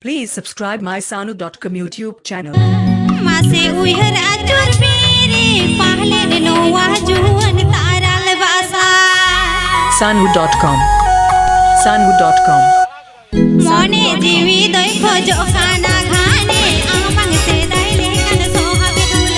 Please subscribe my Sanu.com YouTube channel. मासे उहर आचुर पेरे पहले दिनो वाजुन ताराल बासा Sanu.com. Sanu.com. मोने जीवी दोई खोजो खाना खाने आमंग से दाइले कन सोहाग दुल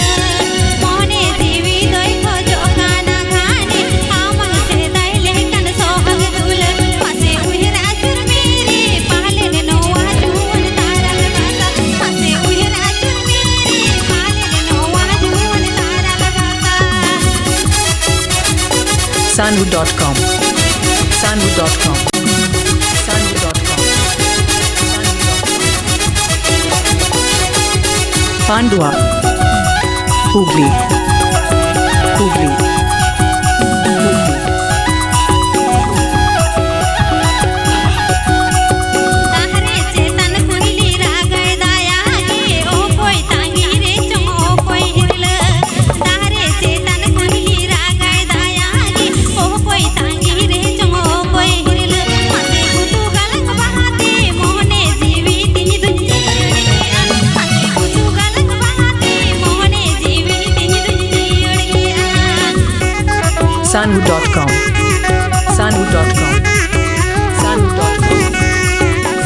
मोने जीवी दोई खोजो खाना खाने आमंग से दाइले कन सोहाग दुल मासे उहर आचुर पेरे पहले दिनो वाजुन ताराल बासा मासे उहर आचुर पेरे पहले दिनो वाजुन ताराल बासा Sanu.com. Sanu.com. Sanu.com. Pandua. Hubli. Hubli. ताहरे चेतन कुंडली रागय दाया गे ओ कोई तांगी रे चम ओ कोई हिरल ताहरे चेतन कुंडली रागय दाया गे ओ कोई तांगी रे चम ओ कोई हिरल मासे कुतु गलक बहाते मोहने जीवी तिनी दुंजी अड़गिया मासे कुतु गलक बहाते मोहने जीवी तिनी दुंजी अड़गिया Sanu.com. Sanu.com. Sanu.com.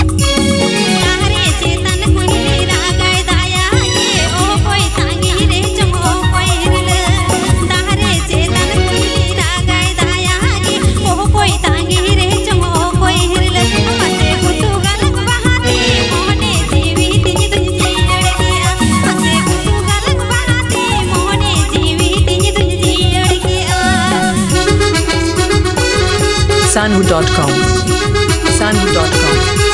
ताहरे चेतन कुंडली रागय दाया गे ओ कोई तांगी रे चम ओ कोई हिरल ताहरे चेतन कुंडली रागय दाया गे ओ कोई तांगी रे चम ओ कोई हिरल मासे कुतु गलक बहाते मोहने जीवी तिनी दुंजी अड़गिया मासे कुतु गलक बहाते मोहने जीवी तिनी दुंजी अड़गिया Sanu.com. Sanu.com.